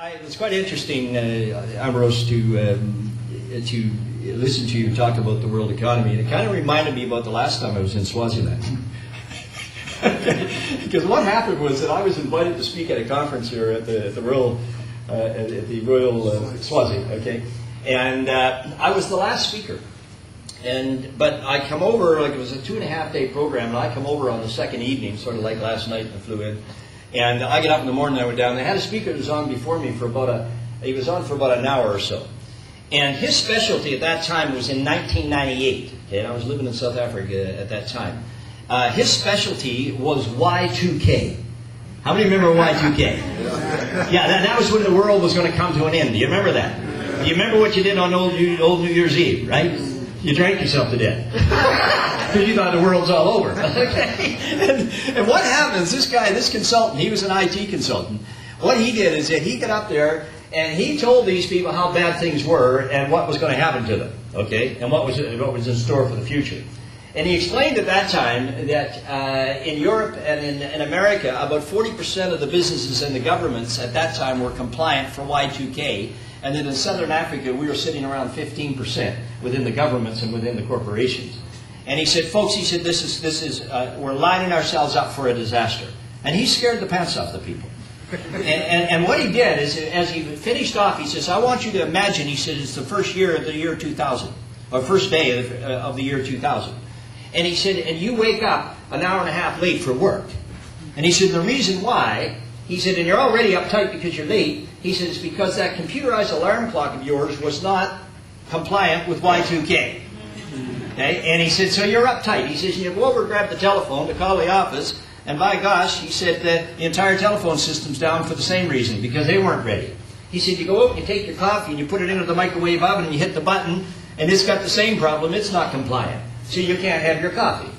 It was quite interesting, Ambrose, to listen to you talk about the world economy. And it kind of reminded me about the last time I was in Swaziland. Because what happened was that I was invited to speak at a conference here at the Royal Swazi, okay? And I was the last speaker. But I come over, like it was a 2.5-day program, and I come over on the second evening, sort of like last night, and I flew in. And I get up in the morning, I went down. They had a speaker that was on before me for he was on for about an hour or so. And his specialty at that time was in 1998. Okay, and I was living in South Africa at that time. His specialty was Y2K. How many remember Y2K? Yeah, that was when the world was going to come to an end. Do you remember that? Do you remember what you did on old New Year's Eve, right? You drank yourself to death. Because you thought the world's all over. Okay? And what happens, this consultant, he was an IT consultant. What he did is that he got up there and he told these people how bad things were and what was going to happen to them. Okay? And what was in store for the future. And he explained at that time that in Europe and in America, about 40% of the businesses and the governments at that time were compliant for Y2K. And then in Southern Africa, we were sitting around 15% within the governments and within the corporations. And he said, folks, he said, we're lining ourselves up for a disaster. And he scared the pants off the people. And what he did is, as he finished off, he says, I want you to imagine, he said, it's the first year of the year 2000, or first day of the year 2000. And he said, and you wake up an hour and a half late for work. And he said, the reason why, he said, and you're already uptight because you're late, he said, it's because that computerized alarm clock of yours was not compliant with Y2K. Okay? And he said, so you're uptight. He says, you go over, grab the telephone to call the office, and by gosh, he said, the entire telephone system's down for the same reason, because they weren't ready. He said, you go out and you take your coffee and you put it into the microwave oven and you hit the button, and it's got the same problem, it's not compliant. So you can't have your coffee.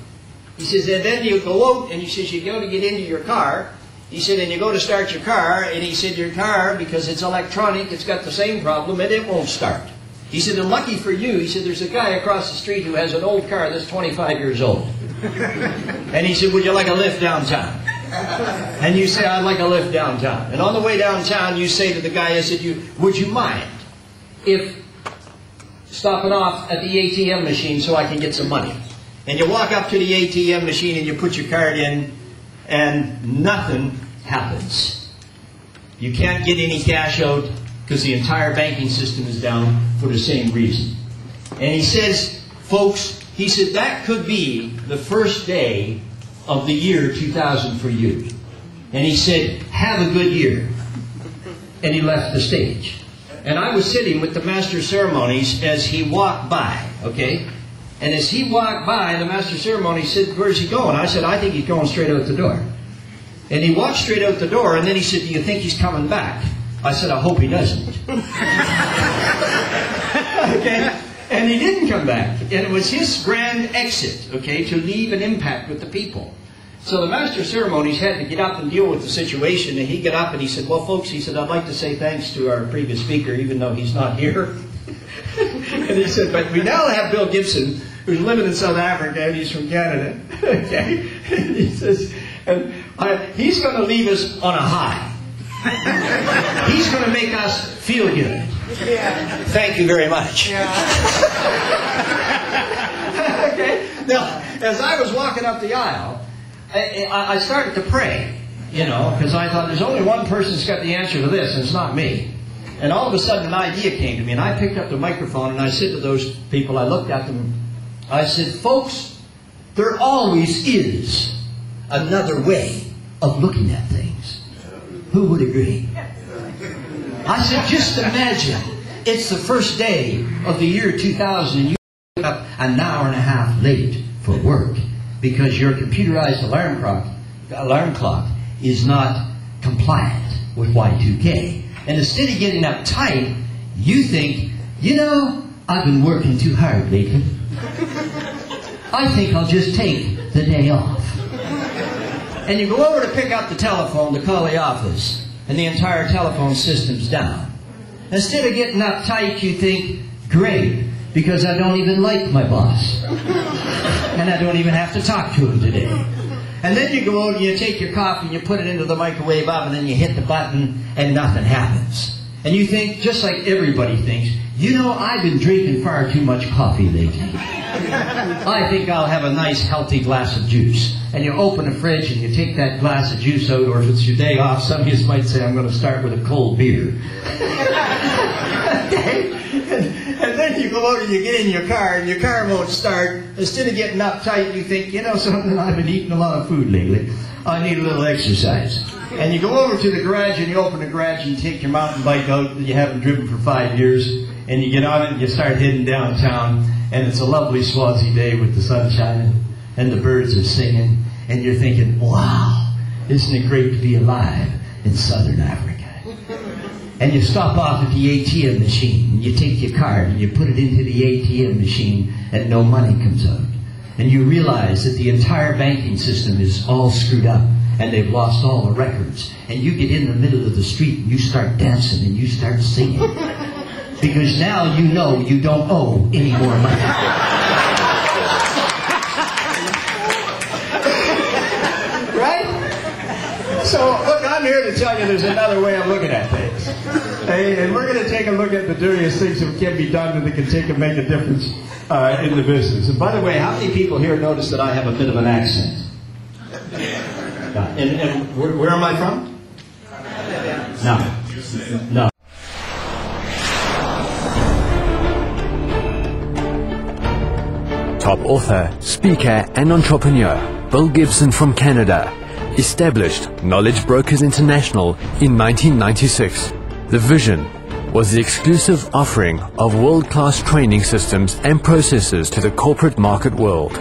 He says, and then you go out and he says, you go to get into your car. He said, and you go to start your car, and he said, your car, because it's electronic, it's got the same problem, and it won't start. He said, and lucky for you, he said, there's a guy across the street who has an old car that's 25 years old. And he said, would you like a lift downtown? And you say, I'd like a lift downtown. And on the way downtown, you say to the guy, I said, would you mind if stopping off at the ATM machine so I can get some money? And you walk up to the ATM machine and you put your card in, and nothing happens. You can't get any cash out because the entire banking system is down for the same reason. And he says, folks, he said, that could be the first day of the year 2000 for you. And he said, have a good year. And he left the stage. And I was sitting with the Master of Ceremonies as he walked by, okay? And as he walked by, the Master of Ceremonies said, where's he going? I said, I think he's going straight out the door. And he walked straight out the door, and then he said, do you think he's coming back? I said, I hope he doesn't. Okay? And he didn't come back. And it was his grand exit, okay, to leave an impact with the people. So the Master of Ceremonies had to get up and deal with the situation, and he got up and he said, well, folks, he said, I'd like to say thanks to our previous speaker, even though he's not here. And he said, but we now have Bill Gibson, who's living in South Africa, and he's from Canada. Okay? And he says, and he's going to leave us on a high. He's going to make us feel good. Yeah. Thank you very much. Yeah. Okay? Now, as I was walking up the aisle, I started to pray, you know, because I thought there's only one person who's got the answer to this, and it's not me. And all of a sudden an idea came to me, and I picked up the microphone and I said to those people, I looked at them, I said, folks, there always is another way of looking at things. Who would agree? I said, just imagine, it's the first day of the year 2000 and you wake up an hour and a half late for work because your computerized alarm clock is not compliant with Y2K. And instead of getting uptight, you think, you know, I've been working too hard lately. I think I'll just take the day off. And you go over to pick up the telephone to call the office, and the entire telephone system's down. Instead of getting uptight, you think, great, because I don't even like my boss. And I don't even have to talk to him today. And then you go out and you take your coffee and you put it into the microwave oven and you hit the button and nothing happens. And you think, just like everybody thinks, you know, I've been drinking far too much coffee lately. I think I'll have a nice healthy glass of juice. And you open the fridge and you take that glass of juice out, or if it's your day off, some of you might say, I'm going to start with a cold beer. And then you go out and you get in your car and your car won't start. Instead of getting uptight, you think, you know something, I've been eating a lot of food lately. I need a little exercise. And you go over to the garage and you open the garage and you take your mountain bike out that you haven't driven for 5 years, and you get on it and you start heading downtown, and it's a lovely Swazi day with the sun shining and the birds are singing, and you're thinking, wow, isn't it great to be alive in southern Africa? And you stop off at the ATM machine, and you take your card and you put it into the ATM machine, and no money comes out. And you realize that the entire banking system is all screwed up, and they've lost all the records. And you get in the middle of the street and you start dancing and you start singing. Because now you know you don't owe any more money. Right? So, look, I'm here to tell you there's another way of looking at things. Hey, and we're going to take a look at the various things that can be done and that can take and make a difference in the business. And by the way, how many people here notice that I have a bit of an accent? And where am I from? No. Top author, speaker and entrepreneur, Bill Gibson from Canada, established Knowledge Brokers International in 1996. The vision was the exclusive offering of world-class training systems and processes to the corporate market world.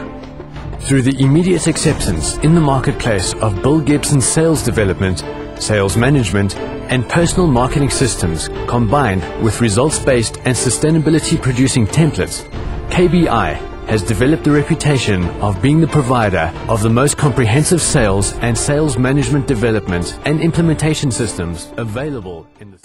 Through the immediate acceptance in the marketplace of Bill Gibson's sales development, sales management, and personal marketing systems combined with results-based and sustainability-producing templates, KBI has developed the reputation of being the provider of the most comprehensive sales and sales management development and implementation systems available in the